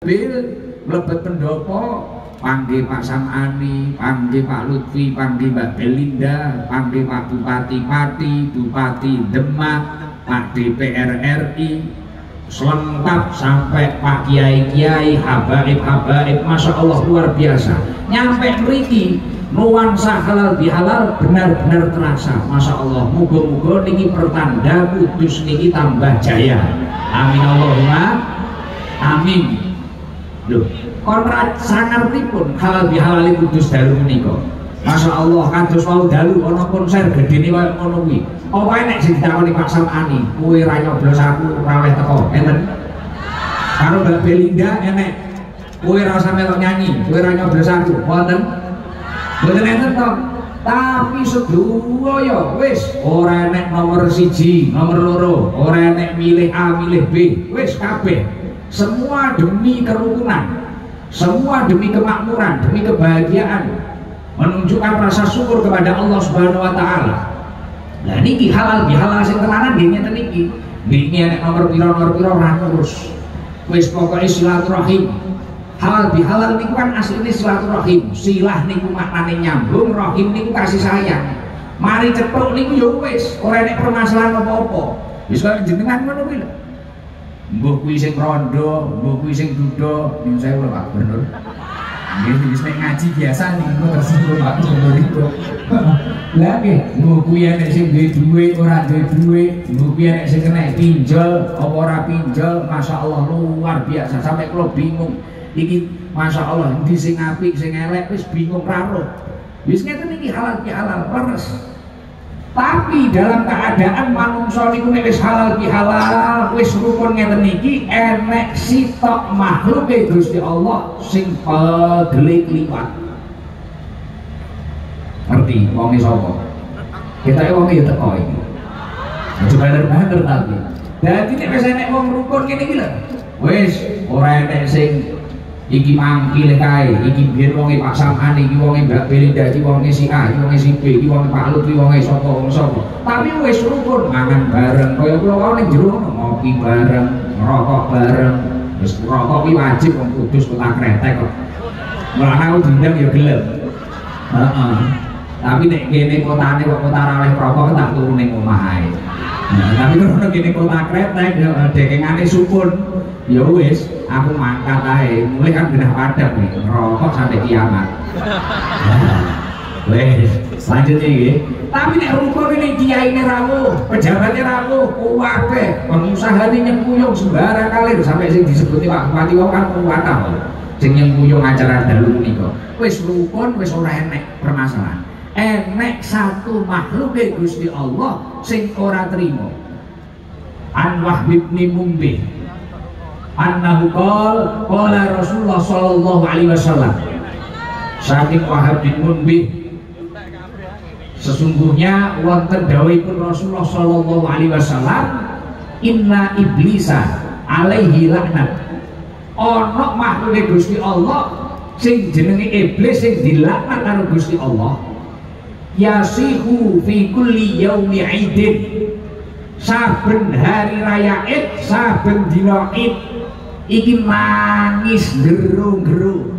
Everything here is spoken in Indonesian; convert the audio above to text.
mobil mlebet pendopo panggih Pak Samani, panggih Pak Lutfi, panggih Mbak Belinda, panggih Pak Bupati Pati, Bupati Demak, Pak DPR RI, selengkap sampai Pak Kiai-Kiai, habaib-habaib, Masya Allah luar biasa. Nyampe mriki nuansa halal bihalal benar-benar terasa, Masya Allah. Muga-muga niki pertanda Kudus niki tambah jaya. Amin Allahumma amin. Loh, konrad sangartipun halal bihalal Kudus dalu menika. Masya Allah, kados wau dalu ana konser gedene kaya ngono kuwi. Apa enek sing ditakoni Pak Samani, kowe ra nyoblos aku ra oleh teko, enten? Karo Mbak Belinda enek, kowe ra usah melok nyanyi, kowe ra nyoblos aku, wonten? Mboten enten to. Tapi sedaya wis ora enek nomor 1, nomor 2, ora enek milih A, milih B, wis kabeh. Semua demi kerukunan, semua demi kemakmuran, demi kebahagiaan, menunjukkan rasa syukur kepada Allah Subhanahu wa taala. Lah niki halal bihalal sing tenanan nggih ngeten niki. Niki nek nomor pira ora ngurus. Wis pokoke silaturahim. Halal bihalal niku kan asline silaturahim. Silah niku maknane nyambung, rahim niku kasih sayang. Mari cetuk niku ya wis, ora nek permasalahan apa-apa. Wis kok jenengan ngono kuwi lho. Mbuh kuwi sing rondo, mbuh kuwi sing duda, nyuwun sewu lho Pak Gubernur. Nggih wis nek ngaji biasa niku tersinggung Pak Gubernur itu. Lah nggih, mbuh kuwi enek sing duwe dhuwit, ora duwe dhuwit, mbuh kuwi enek sing kena pinjol, apa ora pinjol, masyaallah luar biasa sampai kula bingung. Iki masyaallah endi sing apik, sing elek wis bingung ra ro. Wis ngeten iki halal bihalal leres. Tapi dalam keadaan manungsa niku nek wis halal bihalal, wis rukun ngeten iki, enek sitok makhluke Gusti Allah sing pegele kliwat. Ngerti wonge sapa? Ketoke wonge ya teko iki. Aja bener-bener tapi. Dadi nek wis enek wong rukun kene iki lho. Wis ora enek sing iki mangkil kae, iki biyen wonge Pak Samani, iki wonge Mbak Belinda, iki wonge si A, iki wonge si B, iki wonge Pak Lutfi, wonge sapa wong sapa. Tapi wis rukun, mangan bareng, kaya kula wae ning jero ngopi bareng, ngerokok bareng. Wis ngerokok kuwi wajib wong Kudus Kota Kretek kok. Malah aku diundang ya gelem. Heeh. Tapi nek kene kotane kok kota raweh rokok tak turu ning omah ae. Nah, tapi kalau kene Kota Kretek dekengane supun. Ya wis, aku mangkat ae. Mulai kan genah padang nih, ngerokok sampai kiamat. Wes, lanjut iki. Tapi nek rukun ini kiyaine rawuh, pejabatnya rawuh, kuwabe, pengusahane nyengkuyung sembarang kalir sampai sing disebuti Pak Bupati wae kan kuwatah. Sing nyengkuyung acara dalu menika. Wis rukun, wis ora enek permasalahan. Enek satu makhluk Gusti Allah sing ora trimo. An Wahb bin Mumbih annahu qala Rasulullah sallallahu alaihi wasallam. Saking Wahab bin Munbih, sesungguhnya wonten dawuhipun Rasulullah sallallahu alaihi wasallam, inna iblisa alaihi laknat. Ana makhluk Gusti Allah sing jenenge iblis sing dilaknat karo Gusti Allah. Yasihu fi kulli yaumi idin. Saben hari raya Id, saben dina Id iki nangis geru-geru